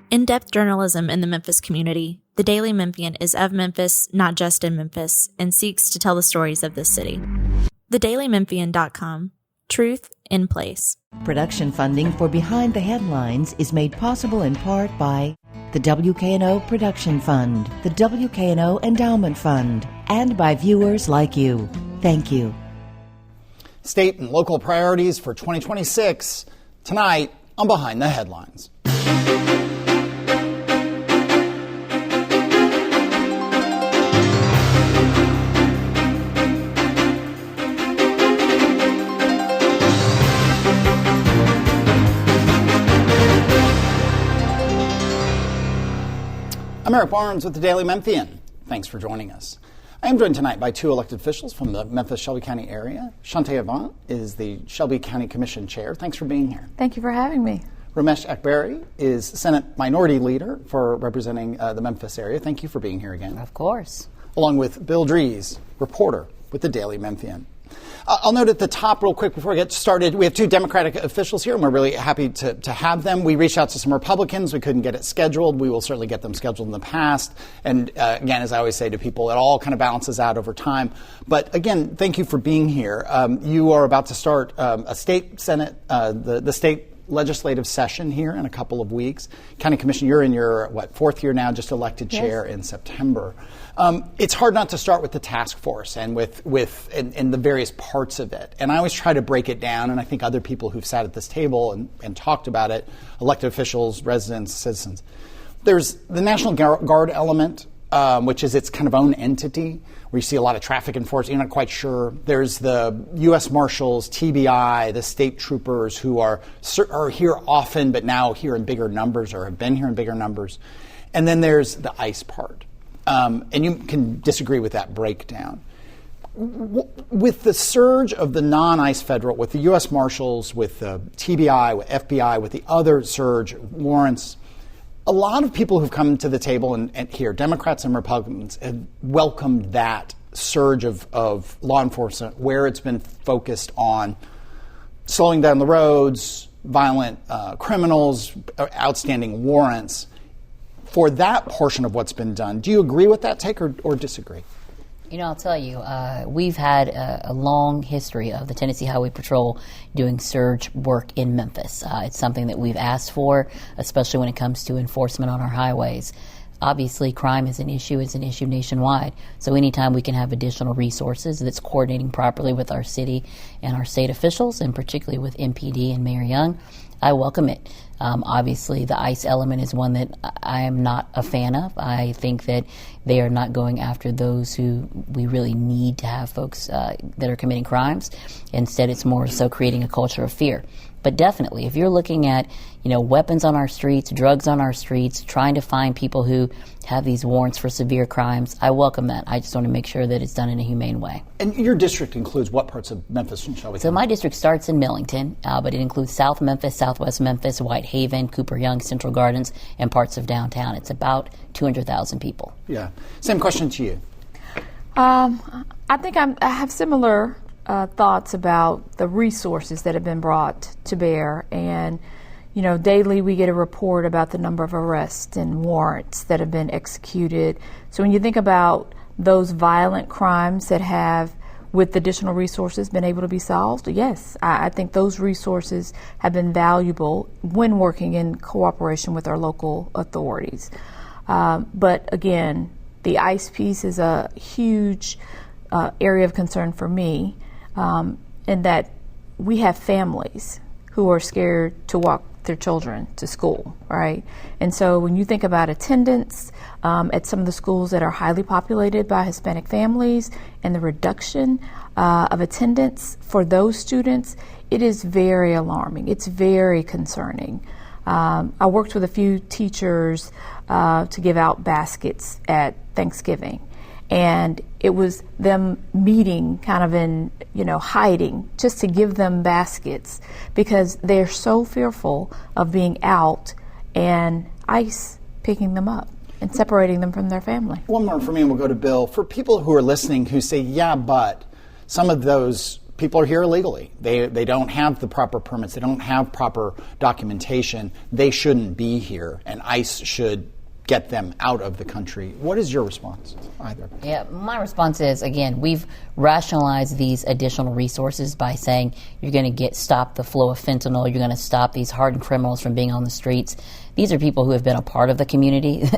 In-depth journalism in the Memphis community, the Daily Memphian is of Memphis, not just in Memphis, and seeks to tell the stories of this city. TheDailyMemphian.com. Truth in place. Production funding for Behind the Headlines is made possible in part by the WKNO Production Fund, the WKNO Endowment Fund, and by viewers like you. Thank you. State and local priorities for 2026. Tonight on Behind the Headlines. I'm Eric Barnes with the Daily Memphian. Thanks for joining us. I am joined tonight by two elected officials from the Memphis-Shelby County area. Shante Avant is the Shelby County Commission Chair. Thanks for being here. Thank you for having me. Raumesh Akbari is Senate Minority Leader for representing the Memphis area. Thank you for being here again. Of course. Along with Bill Dries, reporter with the Daily Memphian. I'll note at the top real quick before we get started, we have two Democratic officials here, and we're really happy to have them. We reached out to some Republicans. We couldn't get it scheduled. We will certainly get them scheduled in the past. And again, as I always say to people, it all kind of balances out over time. But again, thank you for being here. You are about to start a state senate, the state legislative session here in a couple of weeks. County Commission, you're in your, fourth year now, just elected chair in September. It's hard not to start with the task force and with the various parts of it. And I always try to break it down, and I think other people who've sat at this table and talked about it, elected officials, residents, citizens. There's the National Guard element, which is its kind of own entity, where you see a lot of traffic enforcement. You're not quite sure. There's the U.S. Marshals, TBI, the state troopers who are here often, but now here in bigger numbers or have been here in bigger numbers. And then there's the ICE part. And you can disagree with that breakdown. With the surge of the non-ICE federal, with the U.S. Marshals, with the TBI, with FBI, with the other surge warrants, a lot of people who've come to the table and here, Democrats and Republicans, have welcomed that surge of law enforcement where it's been focused on slowing down the roads, violent criminals, outstanding warrants. For that portion of what's been done, do you agree with that take or disagree? You know, I'll tell you, we've had a long history of the Tennessee Highway Patrol doing surge work in Memphis. It's something that we've asked for, especially when it comes to enforcement on our highways. Obviously, crime is an issue. It's an issue nationwide. So anytime we can have additional resources that's coordinating properly with our city and our state officials, and particularly with MPD and Mayor Young, I welcome it. Obviously, the ICE element is one that I am not a fan of. I think that they are not going after those who we really need to have folks that are committing crimes. Instead, it's more so creating a culture of fear. But definitely, if you're looking at, weapons on our streets, drugs on our streets, trying to find people who have these warrants for severe crimes, I welcome that. I just want to make sure that it's done in a humane way. And your district includes what parts of Memphis and Shelby? So my district starts in Millington, but it includes South Memphis, Southwest Memphis, Whitehaven, Cooper Young, Central Gardens, and parts of downtown. It's about 200,000 people. Yeah. Same question to you. I think I have similar thoughts about the resources that have been brought to bear. And, daily we get a report about the number of arrests and warrants that have been executed. So when you think about those violent crimes that have, with additional resources, been able to be solved, yes, I think those resources have been valuable when working in cooperation with our local authorities. But again, the ICE piece is a huge area of concern for me, in that we have families who are scared to walk their children to school, right? And so when you think about attendance at some of the schools that are highly populated by Hispanic families and the reduction of attendance for those students, it is very alarming. It's very concerning. I worked with a few teachers to give out baskets at Thanksgiving. And it was them meeting kind of in, hiding just to give them baskets because they're so fearful of being out and ICE picking them up and separating them from their family. One more for me and we'll go to Bill. For people who are listening who say, yeah, but some of those people are here illegally. They don't have the proper permits. They don't have proper documentation. They shouldn't be here, and ICE should get them out of the country. What is your response, either? Yeah, my response is, again, we've rationalized these additional resources by saying you're going to stop the flow of fentanyl, you're going to stop these hardened criminals from being on the streets. These are people who have been a part of the community.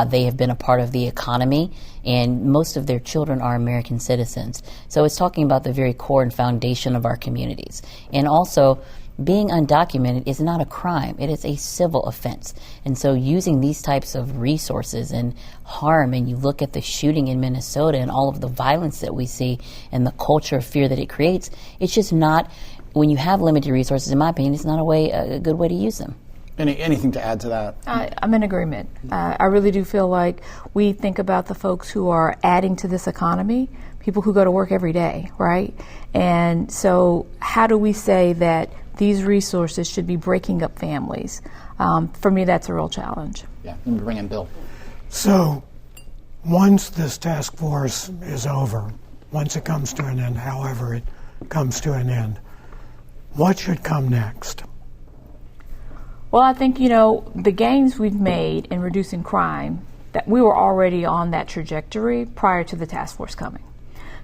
They have been a part of the economy, and most of their children are American citizens. So it's talking about the very core and foundation of our communities. And also, being undocumented is not a crime. It is a civil offense. And so using these types of resources and harm, and you look at the shooting in Minnesota and all of the violence that we see and the culture of fear that it creates, it's just not, when you have limited resources, in my opinion, it's not a good way to use them. Anything to add to that? I'm in agreement. I really do feel like we think about the folks who are adding to this economy, people who go to work every day, right? And so how do we say that these resources should be breaking up families? For me, that's a real challenge. Yeah, let me bring in Bill. So once this task force is over, once it comes to an end, however it comes to an end, what should come next? Well, I think, the gains we've made in reducing crime, that we were already on that trajectory prior to the task force coming.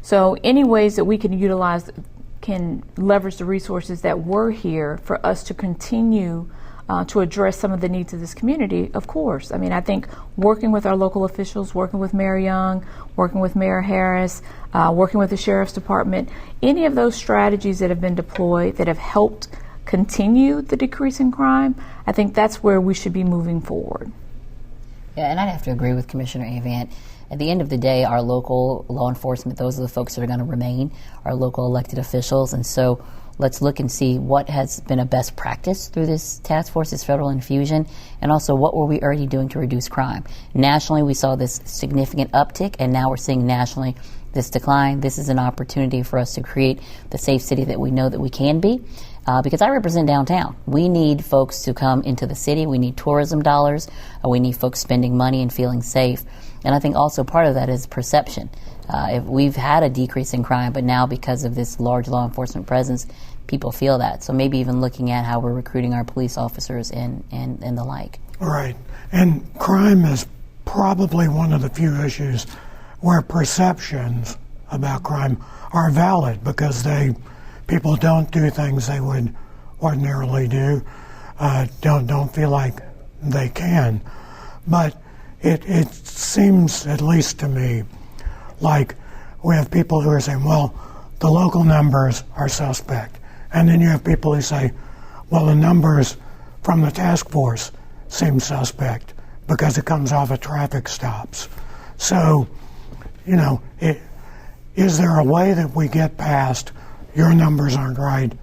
So any ways that we can leverage the resources that were here for us to continue to address some of the needs of this community, of course. I mean, I think working with our local officials, working with Mayor Young, working with Mayor Harris, working with the Sheriff's Department, any of those strategies that have been deployed that have helped continue the decrease in crime, I think that's where we should be moving forward. Yeah, and I'd have to agree with Commissioner Avant. At the end of the day, our local law enforcement, those are the folks that are going to remain, our local elected officials. And so let's look and see what has been a best practice through this task force, this federal infusion, and also what were we already doing to reduce crime. Nationally, we saw this significant uptick, and now we're seeing nationally this decline. This is an opportunity for us to create the safe city that we know that we can be. Because I represent downtown. We need folks to come into the city. We need tourism dollars. We need folks spending money and feeling safe. And I think also part of that is perception. If we've had a decrease in crime, but now because of this large law enforcement presence, people feel that. So maybe even looking at how we're recruiting our police officers and the like. Right. And crime is probably one of the few issues where perceptions about crime are valid because people don't do things they would ordinarily do, don't feel like they can. But it seems, at least to me, like we have people who are saying, well, the local numbers are suspect. And then you have people who say, well, the numbers from the task force seem suspect because it comes off of traffic stops. So, is there a way that we get past your numbers aren't right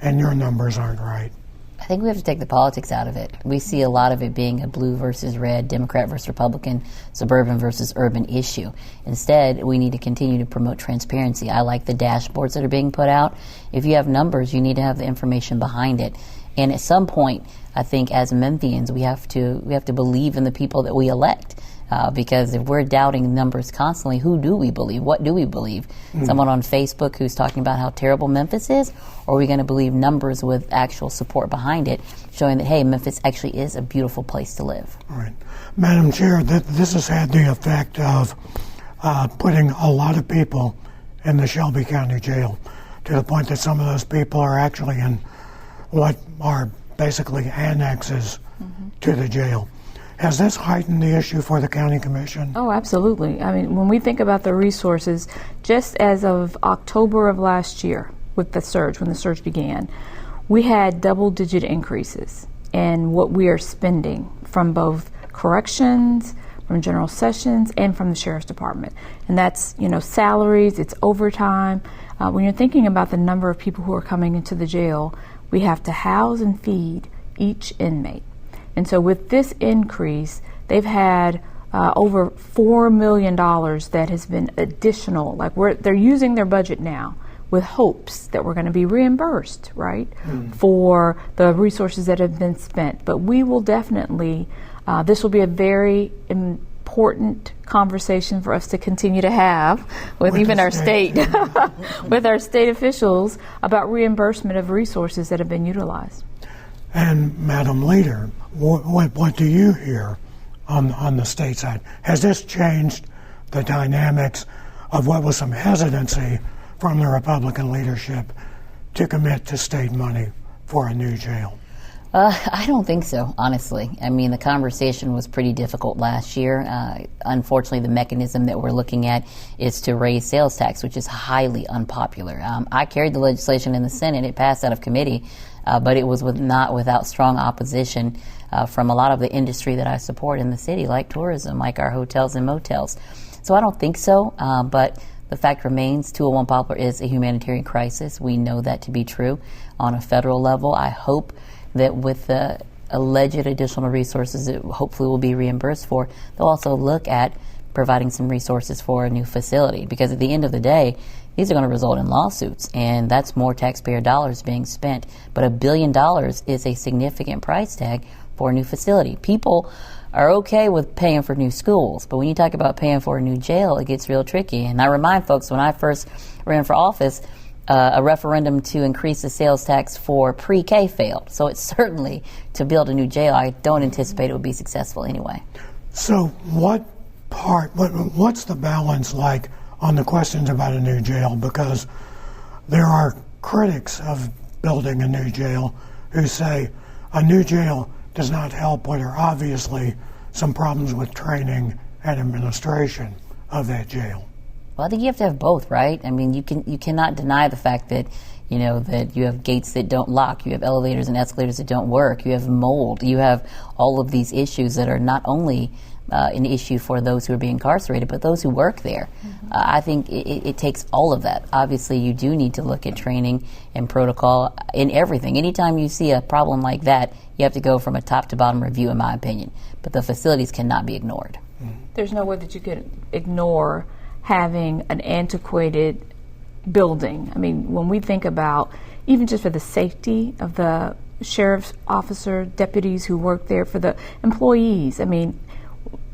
and your numbers aren't right? I think we have to take the politics out of it. We see a lot of it being a blue versus red, Democrat versus Republican, suburban versus urban issue. Instead, we need to continue to promote transparency. I like the dashboards that are being put out. If you have numbers, you need to have the information behind it. And at some point, I think as Memphians, we have to believe in the people that we elect. Because if we're doubting numbers constantly, who do we believe? What do we believe? Someone on Facebook who's talking about how terrible Memphis is? Or are we going to believe numbers with actual support behind it, showing that, hey, Memphis actually is a beautiful place to live? All right. Madam Chair, this has had the effect of putting a lot of people in the Shelby County Jail to the point that some of those people are actually in what are basically annexes to the jail. Has this heightened the issue for the county commission? Oh, absolutely. I mean, when we think about the resources, just as of October of last year with the surge, when the surge began, we had double-digit increases in what we are spending from both corrections, from general sessions, and from the sheriff's department. And that's, salaries, it's overtime. When you're thinking about the number of people who are coming into the jail, we have to house and feed each inmate. And so with this increase, they've had over $4 million that has been additional. They're using their budget now with hopes that we're going to be reimbursed, right, for the resources that have been spent. But we will definitely, this will be a very important conversation for us to continue to have with even our state, with our state officials about reimbursement of resources that have been utilized. And Madam Leader, what do you hear on the state side? Has this changed the dynamics of what was some hesitancy from the Republican leadership to commit to state money for a new jail? I don't think so, honestly. I mean, the conversation was pretty difficult last year. Unfortunately, the mechanism that we're looking at is to raise sales tax, which is highly unpopular. I carried the legislation in the Senate. It passed out of committee, but it was not without strong opposition from a lot of the industry that I support in the city, like tourism, like our hotels and motels. So I don't think so, but the fact remains 201 Poplar is a humanitarian crisis. We know that to be true on a federal level. I hope that with the alleged additional resources that hopefully will be reimbursed for, they'll also look at providing some resources for a new facility. Because at the end of the day, these are going to result in lawsuits, and that's more taxpayer dollars being spent. But $1 billion is a significant price tag for a new facility. People are okay with paying for new schools, but when you talk about paying for a new jail, it gets real tricky. And I remind folks, when I first ran for office, a referendum to increase the sales tax for pre-K failed. So it's certainly, to build a new jail, I don't anticipate it would be successful anyway. So what's the balance like on the questions about a new jail? Because there are critics of building a new jail who say a new jail does not help when there are obviously some problems with training and administration of that jail. Well, I think you have to have both, right? I mean, you cannot deny the fact that, that you have gates that don't lock, you have elevators and escalators that don't work, you have mold, you have all of these issues that are not only an issue for those who are being incarcerated, but those who work there. Mm-hmm. I think it takes all of that. Obviously, you do need to look at training and protocol in everything. Anytime you see a problem like that, you have to go from a top to bottom review, in my opinion. But the facilities cannot be ignored. Mm-hmm. There's no way that you could ignore having an antiquated building. I mean, when we think about, even just for the safety of the sheriff's officer, deputies who work there, for the employees, I mean,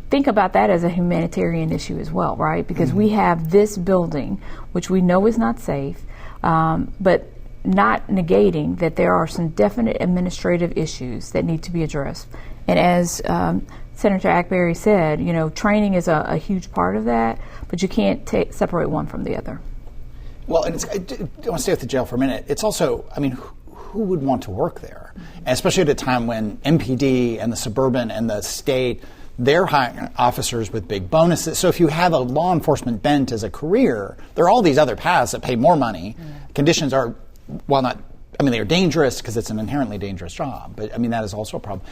think about that as a humanitarian issue as well, right? Because we have this building, which we know is not safe, but not negating that there are some definite administrative issues that need to be addressed. And as Senator Akbari said, training is a huge part of that, but you can't separate one from the other. Well, and I want to stay with the jail for a minute. It's also, I mean, who would want to work there? And especially at a time when MPD and the suburban and the state, they're hiring officers with big bonuses. So if you have a law enforcement bent as a career, there are all these other paths that pay more money. Conditions are, they're dangerous because it's an inherently dangerous job. But, that is also a problem.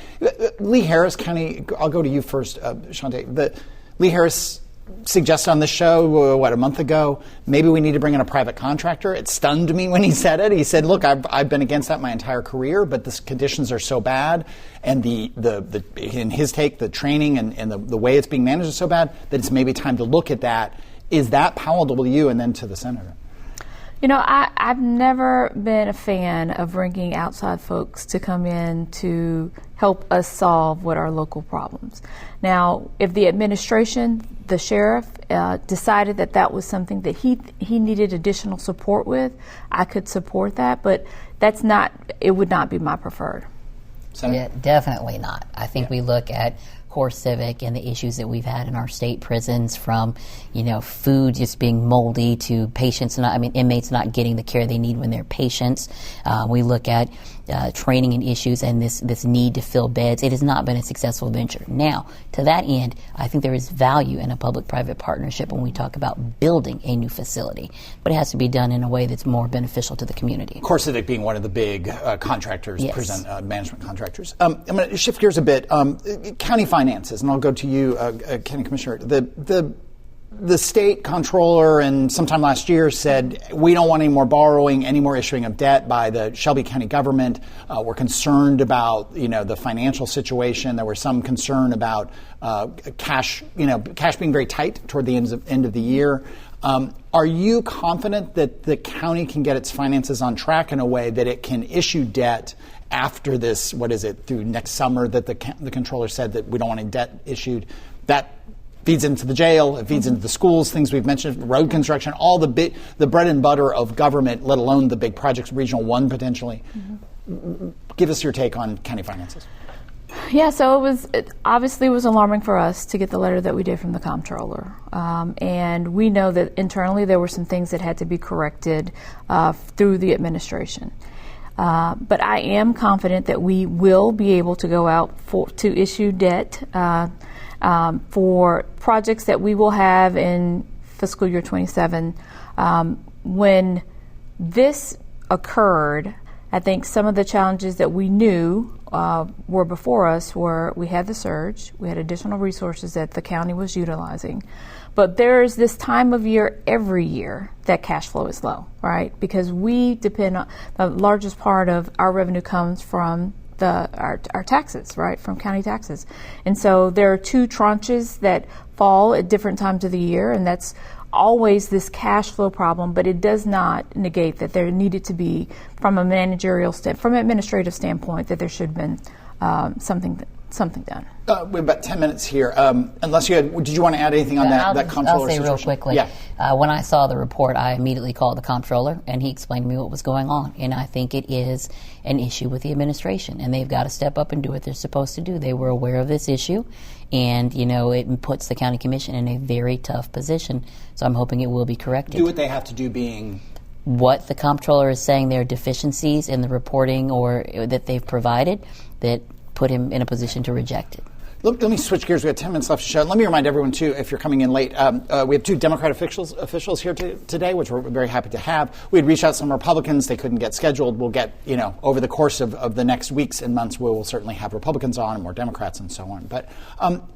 Lee Harris County, I'll go to you first, Shante. Lee Harris suggested on this show, a month ago, maybe we need to bring in a private contractor. It stunned me when he said it. He said, look, I've been against that my entire career, but the conditions are so bad, and the in his take, the training and the way it's being managed is so bad that it's maybe time to look at that. Is that palatable to you? And then to the senator. I've never been a fan of bringing outside folks to come in to help us solve what are local problems. Now, if the administration, the sheriff, decided that was something that he needed additional support with, I could support that, but it would not be my preferred. Yeah, definitely not. I think we look at core civic and the issues that we've had in our state prisons, from food just being moldy to inmates not getting the care they need when they're patients. We look at training and issues and this need to fill beds. It has not been a successful venture. Now, to that end, I think there is value in a public-private partnership when we talk about building a new facility, but it has to be done in a way that's more beneficial to the community. Core Civic being one of the big contractors, yes. prison management contractors. I'm going to shift gears a bit. County finances, and I'll go to you, County Commissioner. The state comptroller, and sometime last year, said we don't want any more borrowing, any more issuing of debt by the Shelby County government. We're concerned about the financial situation. There was some concern about cash being very tight toward the end of the year. Are you confident that the county can get its finances on track in a way that it can issue debt after this? What is it, through next summer, that the comptroller said that we don't want any debt issued? That feeds into the jail, it feeds into the schools, things we've mentioned, road construction, all the bread and butter of government, let alone the big projects, Regional 1 potentially. Give us your take on county finances. Yeah, so it obviously was alarming for us to get the letter that we did from the comptroller. And we know that internally there were some things that had to be corrected through the administration. But I am confident that we will be able to go out to issue debt for projects that we will have in fiscal year 27. When this occurred, I think some of the challenges that we knew were before us were we had the surge, we had additional resources that the county was utilizing. But there's this time of year every year that cash flow is low, right? Because we depend on the largest part of our revenue comes from our taxes, right, from county taxes. And so there are two tranches that fall at different times of the year, and that's always this cash flow problem, but it does not negate that there needed to be, from a from an administrative standpoint, that there should have been something done. We have about 10 minutes here. Unless did you want to add anything on that comptroller I'll say situation? real quickly. Yeah. When I saw the report, I immediately called the comptroller, and he explained to me what was going on. And I think it is an issue with the administration, and they've got to step up and do what they're supposed to do. They were aware of this issue, and, it puts the county commission in a very tough position. So I'm hoping it will be corrected. Do what they have to do being... What the comptroller is saying, there are deficiencies in the reporting or that they've provided that put him in a position to reject it. Let me switch gears. We have 10 minutes left to show. Let me remind everyone, too, if you're coming in late, we have two Democrat officials here today, which we're very happy to have. We had reached out to some Republicans. They couldn't get scheduled. We'll get, over the course of the next weeks and months, we will certainly have Republicans on and more Democrats and so on. But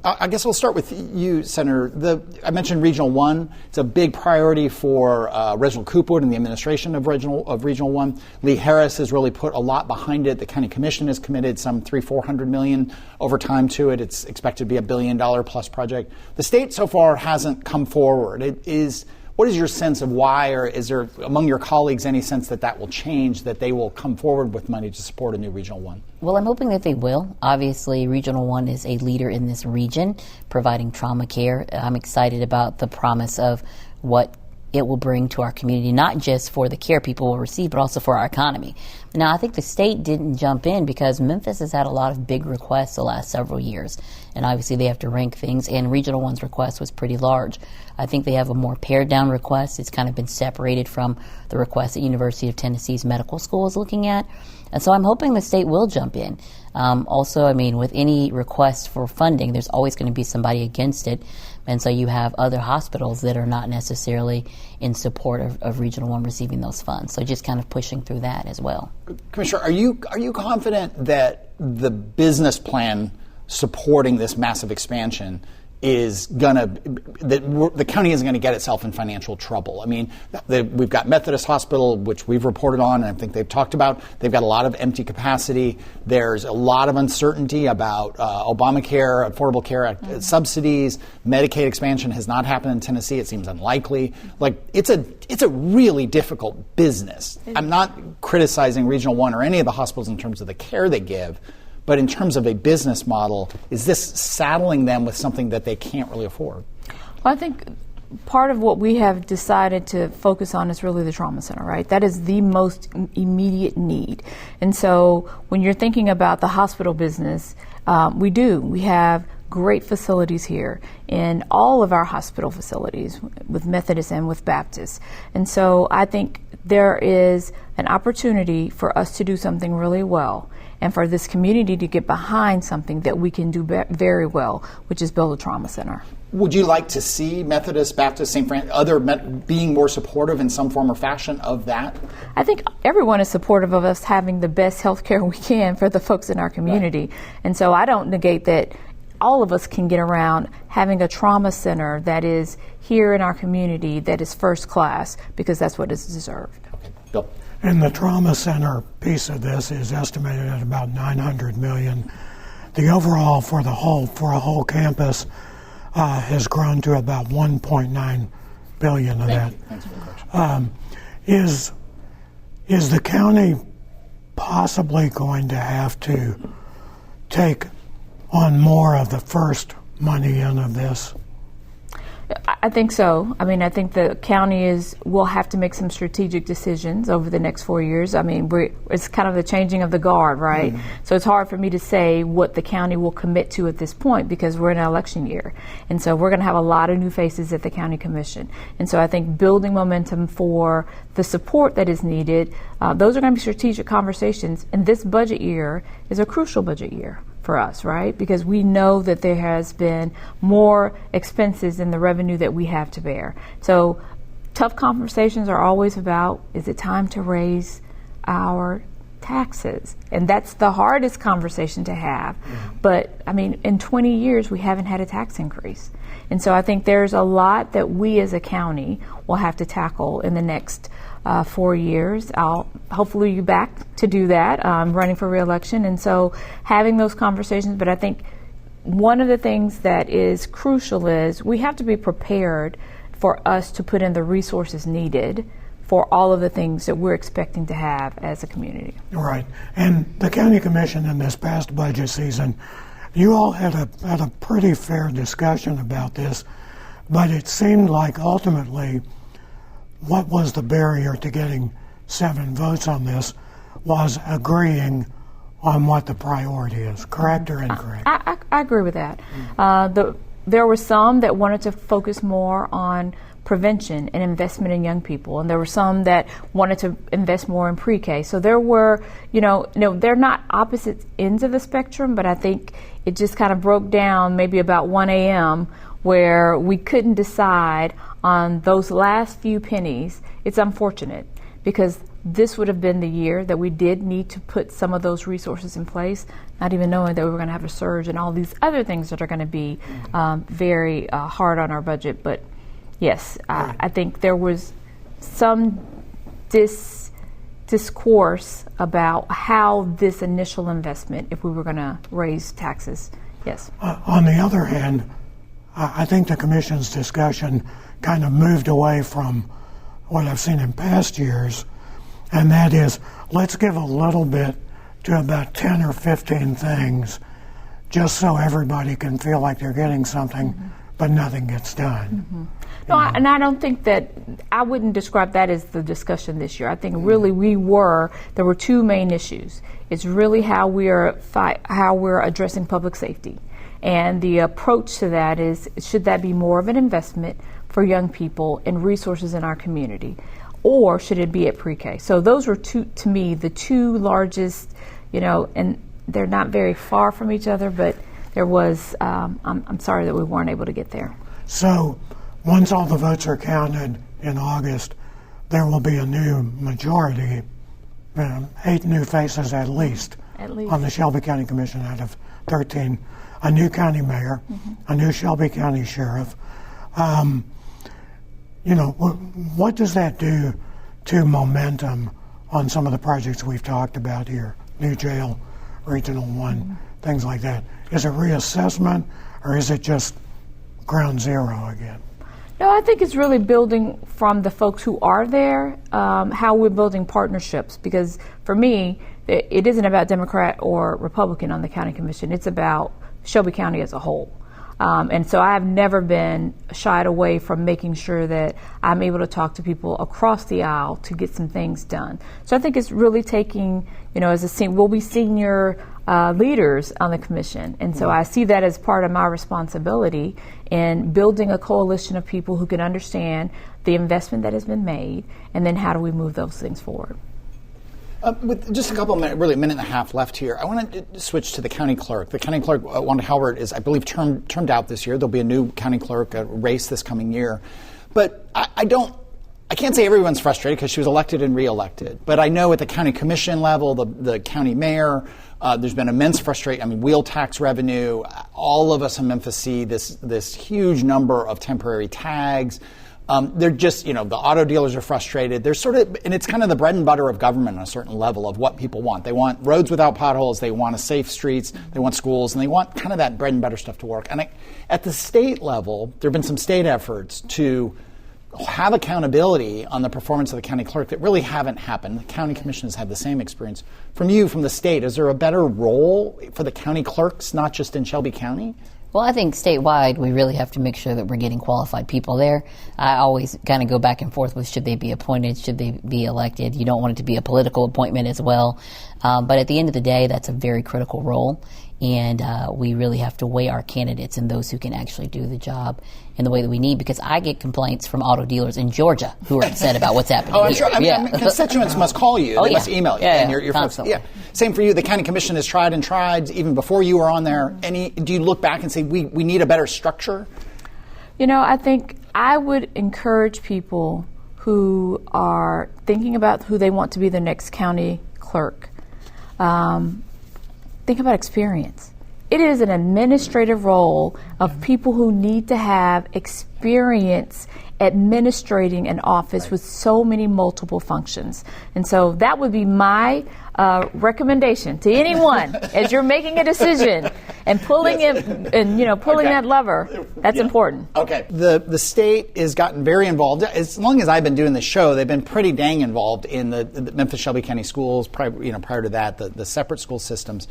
I guess I'll start with you, Senator. I mentioned Regional 1. It's a big priority for Reginald Coopwood and the administration of Regional 1. Lee Harris has really put a lot behind it. The county commission has committed some $400 million over time to it. It's expected to be $1 billion plus project. The state so far hasn't come forward. What is your sense of why, or is there among your colleagues any sense that will change, that they will come forward with money to support a new Regional 1? Well, I'm hoping that they will. Obviously, Regional 1 is a leader in this region, providing trauma care. I'm excited about the promise of what it will bring to our community, not just for the care people will receive, but also for our economy. Now, I think the state didn't jump in because Memphis has had a lot of big requests the last several years. And obviously they have to rank things, and Regional 1's request was pretty large. I think they have a more pared down request. It's kind of been separated from the request that University of Tennessee's medical school is looking at. And so I'm hoping the state will jump in. Also, with any request for funding, there's always going to be somebody against it. And so you have other hospitals that are not necessarily in support of Regional 1 receiving those funds. So just kind of pushing through that as well. Commissioner, are you confident that the business plan supporting this massive expansion is the county isn't going to get itself in financial trouble? We've got Methodist Hospital, which we've reported on, and I think they've talked about. They've got a lot of empty capacity. There's a lot of uncertainty about Obamacare, Affordable Care subsidies. Medicaid expansion has not happened in Tennessee. It seems unlikely. It's a really difficult business. I'm not criticizing Regional 1 or any of the hospitals in terms of the care they give. But in terms of a business model, is this saddling them with something that they can't really afford? Well, I think part of what we have decided to focus on is really the trauma center, right? That is the most immediate need. And so when you're thinking about the hospital business, we have great facilities here in all of our hospital facilities with Methodist and with Baptist. And so I think there is an opportunity for us to do something really well, and for this community to get behind something that we can do very well, which is build a trauma center. Would you like to see Methodist, Baptist, St. Francis, being more supportive in some form or fashion of that? I think everyone is supportive of us having the best health care we can for the folks in our community. Right. And so I don't negate that all of us can get around having a trauma center that is here in our community that is first class, because that's what is deserved. Okay. Bill. And the trauma center piece of this is estimated at about $900 million. The overall for a whole campus has grown to about $1.9 billion of that. Thanks for the question. Is the county possibly going to have to take on more of the first money in of this I think so. I mean, I think the county will have to make some strategic decisions over the next 4 years. I mean, it's kind of the changing of the guard, right? So it's hard for me to say what the county will commit to at this point because we're in an election year. And so we're going to have a lot of new faces at the county commission. And so I think building momentum for the support that is needed, those are going to be strategic conversations. And this budget year is a crucial budget year for us, right? Because we know that there has been more expenses than the revenue that we have to bear. So tough conversations are always about, is it time to raise our taxes? And that's the hardest conversation to have. But I mean, in 20 years, we haven't had a tax increase. And so I think there's a lot that we as a county will have to tackle in the next 4 years. I'll hopefully be back to do that. I'm running for re-election, and so having those conversations. But I think one of the things that is crucial is we have to be prepared for us to put in the resources needed for all of the things that we're expecting to have as a community. Right. And the county commission in this past budget season, you all had a pretty fair discussion about this, but it seemed like ultimately what was the barrier to getting 7 votes on this was agreeing on what the priority is, correct or incorrect? I agree with that. There were some that wanted to focus more on prevention and investment in young people, and there were some that wanted to invest more in pre-K. So there were, they're not opposite ends of the spectrum, but I think it just kind of broke down maybe about 1 a.m. where we couldn't decide on those last few pennies. It's unfortunate because this would have been the year that we did need to put some of those resources in place, not even knowing that we were going to have a surge and all these other things that are going to be very hard on our budget. But yes, I think there was some discourse about how this initial investment, if we were going to raise taxes, yes. On the other hand, I think the commission's discussion kind of moved away from what I've seen in past years, and that is, let's give a little bit to about 10 or 15 things just so everybody can feel like they're getting something, but nothing gets done. No, and I don't think that, I wouldn't describe that as the discussion this year. I think really there were 2 main issues. It's really how we're addressing public safety. And the approach to that is, should that be more of an investment for young people and resources in our community, or should it be at pre-K? So those were to me, the 2 largest, and they're not very far from each other, but there was, I'm sorry that we weren't able to get there. So once all the votes are counted in August, there will be a new majority, 8 new faces at least on the Shelby County Commission out of 13. A new county mayor, a new Shelby County sheriff. What does that do to momentum on some of the projects we've talked about here? New jail, Regional 1, things like that. Is it reassessment, or is it just ground zero again? No, I think it's really building from the folks who are there, how we're building partnerships. Because for me, it isn't about Democrat or Republican on the county commission. It's about Shelby County as a whole. And so I have never been shied away from making sure that I'm able to talk to people across the aisle to get some things done. So I think it's really taking, we'll be senior leaders on the commission. And so I see that as part of my responsibility in building a coalition of people who can understand the investment that has been made, and then how do we move those things forward. With just a couple of minutes, really a minute and a half left here, I want to switch to the county clerk. The county clerk, Wanda Halbert, is, I believe, termed out this year. There'll be a new county clerk race this coming year. But I can't say everyone's frustrated because she was elected and reelected. But I know at the county commission level, the county mayor, there's been immense frustration. I mean, wheel tax revenue. All of us in Memphis see this huge number of temporary tags. They're just, the auto dealers are frustrated. They're and it's kind of the bread and butter of government on a certain level of what people want. They want roads without potholes. They want safe streets. They want schools, and they want kind of that bread and butter stuff to work. And at the state level, there have been some state efforts to have accountability on the performance of the county clerk that really haven't happened. The county commission has had the same experience. From the state, is there a better role for the county clerks, not just in Shelby County? Well, I think statewide, we really have to make sure that we're getting qualified people there. I always kind of go back and forth with should they be appointed, should they be elected. You don't want it to be a political appointment as well. But at the end of the day, that's a very critical role. And we really have to weigh our candidates and those who can actually do the job in the way that we need, because I get complaints from auto dealers in Georgia who are upset about what's happening I'm here. sure. I mean, constituents must call you. They must email you. And your folks. Yeah. Same for you. The county commission has tried and tried even before you were on there. Do you look back and say we need a better structure? I think I would encourage people who are thinking about who they want to be the next county clerk. Think about experience. It is an administrative role of people who need to have experience administrating an office with so many multiple functions. And so that would be my recommendation to anyone as you're making a decision and pulling that lever. That's important. Okay. The state has gotten very involved. As long as I've been doing this show, they've been pretty dang involved in the Memphis Shelby County schools. Prior to that, the separate school systems.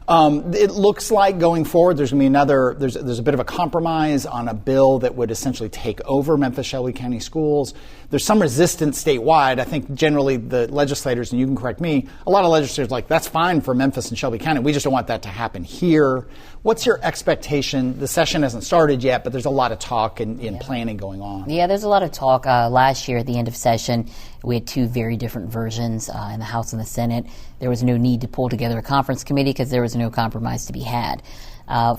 It looks like going forward there's going to be there's a bit of a compromise on a bill that would essentially take over Memphis Shelby County schools. There's some resistance statewide. I think generally the legislators, and you can correct me, a lot of legislators are like, that's fine for Memphis and Shelby County. We just don't want that to happen here. What's your expectation? The session hasn't started yet, but there's a lot of talk and planning going on. Yeah, there's a lot of talk. Last year at the end of session, we had two very different versions in the House and the Senate. There was no need to pull together a conference committee because there was no compromise to be had.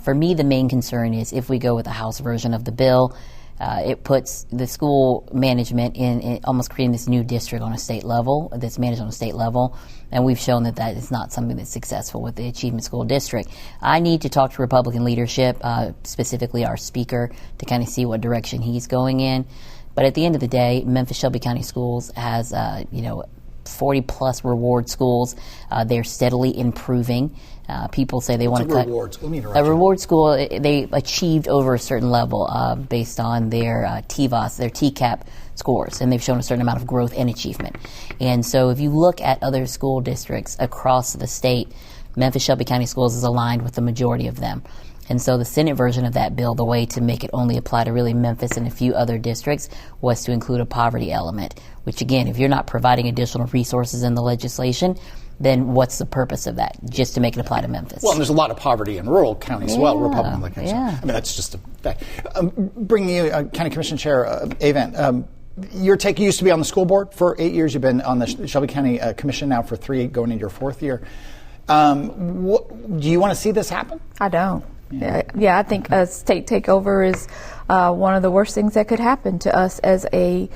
For me, the main concern is if we go with the House version of the bill, it puts the school management in almost creating this new district on a state level that's managed on a state level, and we've shown that is not something that's successful with the Achievement School District. I need to talk to Republican leadership, specifically our speaker, to kind of see what direction he's going in. But at the end of the day, Memphis Shelby County Schools has 40 plus reward schools. They're steadily improving. People say they want to cut rewards. A reward school. They achieved over a certain level based on their TVOS, their TCAP scores, and they've shown a certain amount of growth and achievement. And so, if you look at other school districts across the state, Memphis Shelby County Schools is aligned with the majority of them. And so the Senate version of that bill, the way to make it only apply to really Memphis and a few other districts, was to include a poverty element, which again, if you're not providing additional resources in the legislation, then what's the purpose of that? Just to make it apply to Memphis. Well, and there's a lot of poverty in rural counties as well, Republican elections. Yeah. I mean, that's just a fact. Bringing you, County Commission Chair Avant, your take, you used to be on the school board for 8 years. You've been on the Shelby County Commission now for 3, going into your 4th year. Do you want to see this happen? I don't. Yeah, I think a state takeover is one of the worst things that could happen to us as a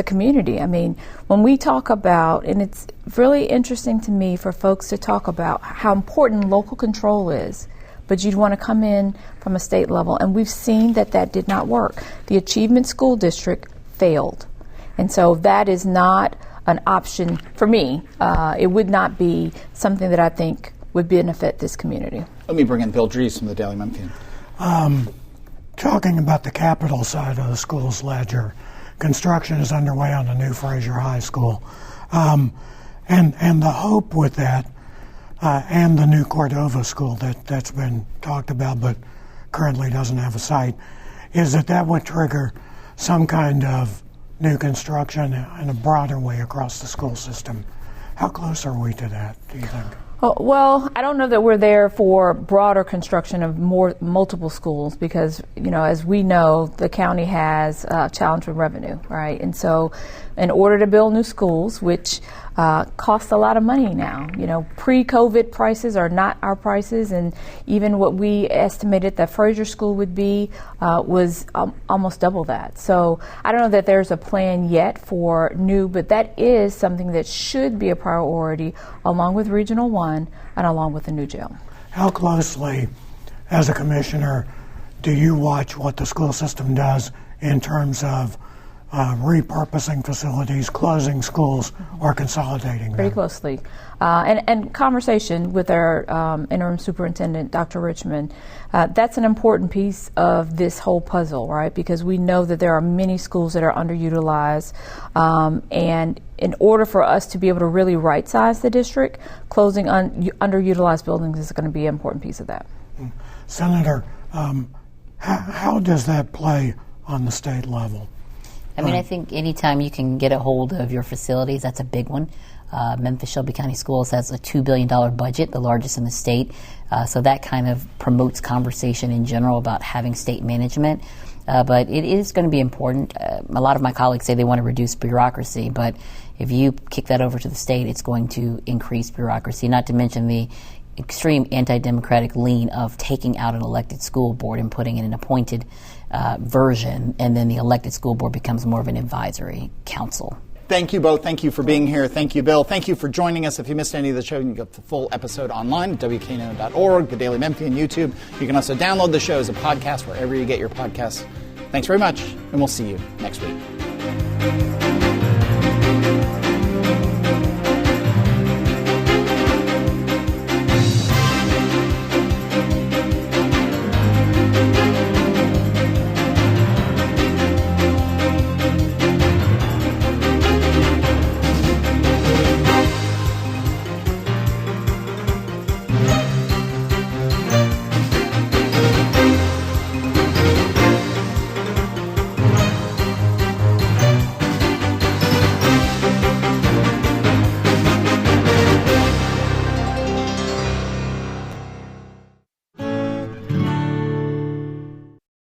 community. I mean, when we talk about, and it's really interesting to me for folks to talk about how important local control is, but you'd want to come in from a state level, and we've seen that did not work. The Achievement School District failed, and so that is not an option for me. It would not be something that I think would benefit this community. Let me bring in Bill Dries from the Daily Memphian. Talking about the capital side of the school's ledger, construction is underway on the new Fraser High School. And the hope with that, and the new Cordova School that's been talked about but currently doesn't have a site, is that would trigger some kind of new construction in a broader way across the school system. How close are we to that, do you think? Well, I don't know that we're there for broader construction of multiple schools because, as we know, the county has a challenge with revenue, right? And so in order to build new schools, which cost a lot of money now, pre-COVID prices are not our prices, and even what we estimated that Fraser School would be was almost double that. So I don't know that there's a plan yet for new, but that is something that should be a priority along with Regional 1 and along with the new jail. How closely, as a commissioner, do you watch what the school system does in terms of repurposing facilities, closing schools, or consolidating them? Very closely. And conversation with our interim superintendent, Dr. Richmond, that's an important piece of this whole puzzle, right? Because we know that there are many schools that are underutilized, and in order for us to be able to really right-size the district, closing underutilized buildings is going to be an important piece of that. Senator, How does that play on the state level? I mean, I think anytime you can get a hold of your facilities, that's a big one. Memphis Shelby County Schools has a $2 billion budget, the largest in the state. So that kind of promotes conversation in general about having state management. But it is going to be important. A lot of my colleagues say they want to reduce bureaucracy, but if you kick that over to the state, it's going to increase bureaucracy, not to mention the extreme anti-democratic lean of taking out an elected school board and putting in an appointed version, and then the elected school board becomes more of an advisory council. Thank you both. Thank you for being here. Thank you, Bill. Thank you for joining us. If you missed any of the show, you can get the full episode online at WKNO.org, The Daily Memphian, YouTube. You can also download the show as a podcast wherever you get your podcasts. Thanks very much, and we'll see you next week.